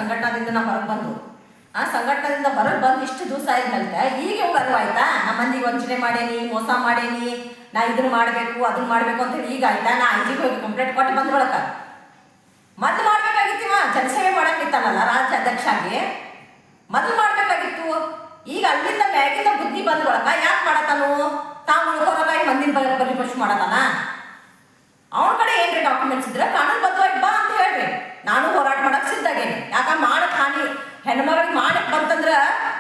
ಸಂಘಟನಾದಿಂದ ನಾ ಹೊರಗೆ ಬಂದು ಆ ಸಂಘಟನೆಯಿಂದ ಹೊರಗೆ ಬಂದು ಇಷ್ಟು ದಿವಸ ಆದ್ಮೇಲೆ ಈಗ ಇವ್ರು ಅರಿವಾಯ್ತಾ ನಮ್ಮ ಮಂದಿಗೆ ವಂಚನೆ ಮಾಡೇನಿ ಮೋಸ ಮಾಡೇನಿ ನಾ ಇದನ್ನ ಮಾಡಬೇಕು ಅದನ್ನ ಮಾಡಬೇಕು ಅಂತ ಹೇಳಿ ಈಗ ಆಯ್ತಾ ನಾ ಐಜಿಗೆ ಹೋಗಿ ಕಂಪ್ಲೇಂಟ್ ಕೊಟ್ಟು ಬಂದ್ರೊಳಕ ಮೊದ್ಲು ಮಾಡ್ಬೇಕಾಗಿತ್ತೀವ ಜನಸೇವೆ ಮಾಡಕ್ಕಿತ್ತಾನಲ್ಲ ರಾಜ್ಯ ಅಧ್ಯಕ್ಷ ಆಗಿ ಮೊದ್ಲು ಮಾಡ್ಬೇಕಾಗಿತ್ತು. ಈಗ ಅಲ್ಲಿಂದ ಮ್ಯಾಗಿಂದ ಬುದ್ಧಿ ಬಂದ್ರೊಳಕ ಯಾಕೆ ಮಾಡತಾನು ತಾವು ಉಳ್ಕೊಳಕ ಮಂದಿನ ಬಲಿಪಶು ಮಾಡತಾನ. ಅವನ ಕಡೆ ಏನ್ರಿ ಡಾಕ್ಯುಮೆಂಟ್ಸ್ ಇದ್ರೆ ಕಾನೂನುಬದ್ಧವಾಗಿ ಬಾ ಅಂತ ಹೇಳ್ರಿ. ನಾನು ಹೋರಾಟ ಮಾಡಕ್ ಸಿದ್ಧಾಗೇನಿ. ಯಾಕ ಮಾಡಕ್ ಹಾನಿ ಹೆಣ್ಮಗಳಿಗೆ ಮಾಡಕ್ ಬಂತಂದ್ರ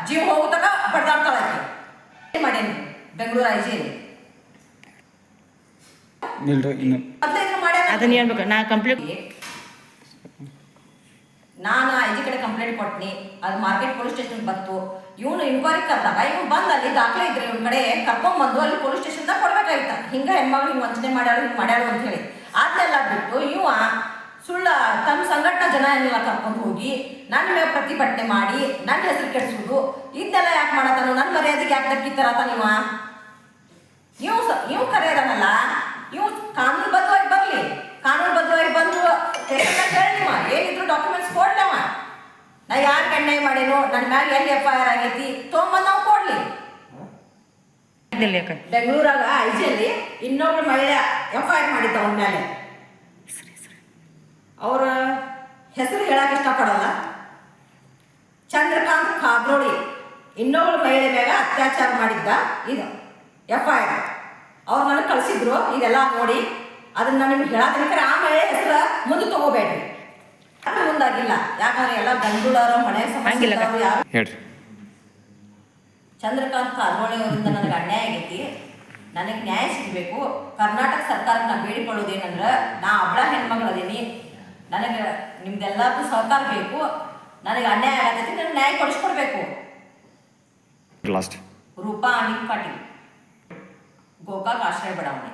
ಜೀವ ಹೋಗುತ್ತಾಗ ಬಡ್ದಾಡ್ತಾಳೆ ಮಾಡೇನಿ ಬೆಂಗಳೂರು ಐಜಿಯಲ್ಲಿ ಅದನ್ನ ಹೇಳ್ಬೇಕು. ನಾ ಕಂಪ್ಲೇಂಟ್ ನಾನು ಐಜಿ ಕಡೆ ಕಂಪ್ಲೇಂಟ್ ಕೊಟ್ನಿ. ಅದು ಮಾರ್ಕೆಟ್ ಪೊಲೀಸ್ ಸ್ಟೇಷನ್ ಬಂತು. ಇವನು ಇನ್ಕ್ವೈರಿ ಕರೆದಾಗ ಇವ್ನು ಬಂದು ಅಲ್ಲಿ ದಾಖಲೆ ಇದ್ರೆ ಇವ್ನ ಕಡೆ ಕರ್ಕೊಂಡ್ಬಂದು ಅಲ್ಲಿ ಪೊಲೀಸ್ ಸ್ಟೇಷನ್ದಾಗ ಕೊಡ್ಬೇಕಾಗಿತ್ತ. ಹಿಂಗೆ ಹೆಣ್ಮಗಳು ಹಿಂಗೆ ವಂಚನೆ ಮಾಡ್ಯಾಳು ಹಿಂಗೆ ಮಾಡ್ಯಾಳು ಅಂತ ಹೇಳಿ ಅದನ್ನೆಲ್ಲ ಬಿಟ್ಟು ಇವ ಸುಳ್ಳ ತಮ್ಮ ಸಂಘಟನಾ ಜನ ಎಲ್ಲ ಕರ್ಕೊಂಡು ಹೋಗಿ ನನ್ನ ಮೇಲೆ ಪ್ರತಿಭಟನೆ ಮಾಡಿ ನನ್ನ ಹೆಸರು ಕೆಡಿಸೋದು ಇದನ್ನೆಲ್ಲ ಯಾಕೆ ಮಾಡತಾನು. ನನ್ನ ಮರ್ಯಾದೆಗೆ ಯಾಕೆ ದಕ್ಕಿತ್ತಾರತಾನ ಇವ್ ಕರೆಯದಾನಲ್ಲ ಇವ್ ಕಾನೂನುಬದ್ಧವಾಗಿ ಬರಲಿ. ಕಾನೂನುಬದ್ಧವಾಗಿ ಬಂದು ಹೇಳಿವ ಏನಿದ್ರು ಡಾಕ್ಯುಮೆಂಟ್ಸ್ ಕೊಡ್ಲವ. ನಾ ಯಾರು ಅನ್ಯಾಯ ಮಾಡೇನು ನನ್ನ ಮ್ಯಾಲೆ ಎಲ್ಲಿ FIR ಆಗೈತಿ ತೊಗೊಂಬಂದು ನಾವು ಕೊಡ್ಲಿ. ಬೆಂಗಳೂರಾಗ ಐಜಿಯಲ್ಲಿ ಇನ್ನೊಬ್ರು ಮಹಿಳೆ FIR ಮಾಡಿದ್ದ ಅವನ ಮೇಲೆ. ಅವ್ರ ಹೆಸರು ಹೇಳಕ್ ಇಷ್ಟಪಡಲ್ಲ. ಚಂದ್ರಕಾಂತ್ ಕಾಬ್ರೋಳಿ ಇನ್ನೊಬ್ಳು ಮಹಿಳೆ ಮೇಲೆ ಅತ್ಯಾಚಾರ ಮಾಡಿದ್ದ ಇದು FIR. ಅವ್ರು ನನಗೆ ಕಳಿಸಿದ್ರು ಇದೆಲ್ಲ ನೋಡಿ ಅದನ್ನ ನಿಮ್ಗೆ ಹೇಳೋದಕ್ಕೆ ಆ ಮಹಿಳೆ ಹೆಸರು ಮುಂದೆ ತಗೋಬೇಡ್ರಿ. ಅದು ಮುಂದಾಗಿಲ್ಲ ಯಾಕಂದ್ರೆ ಎಲ್ಲ ಗಂಡುಳರು ಮನೆ ಸಮಸ್ಯೆ ಯಾರು ಚಂದ್ರಕಾಂತ್ ಕಾಬ್ರೋಳಿ ಅವರಿಂದ ನನಗೆ ಅನ್ಯಾಯ ಆಗೈತಿ. ನನಗೆ ನ್ಯಾಯ ಸಿಗಬೇಕು. ಕರ್ನಾಟಕ ಸರ್ಕಾರಕ್ಕೆ ನಾ ಬೇಡಿಕೊಳ್ಳೋದೇನಂದ್ರೆ ನಾ ಅಬ್ಳ ಹೆಣ್ಮಗಳದೀನಿ. ನನಗೆ ನಿಮ್ದೆಲ್ಲದೂ ಸಹಕಾರ ಬೇಕು. ನನಗೆ ಅನ್ಯಾಯ ಆಗತೈತಿ. ನನಗೆ ನ್ಯಾಯ ಕೊಡಿಸ್ಕೊಡ್ಬೇಕು. ರೂಪಾ ಅನಿಲ್ ಪಾಟೀಲ್ ಗೋಕಾಕ್ ಆಶ್ರಯ ಬಡಾವಣೆ.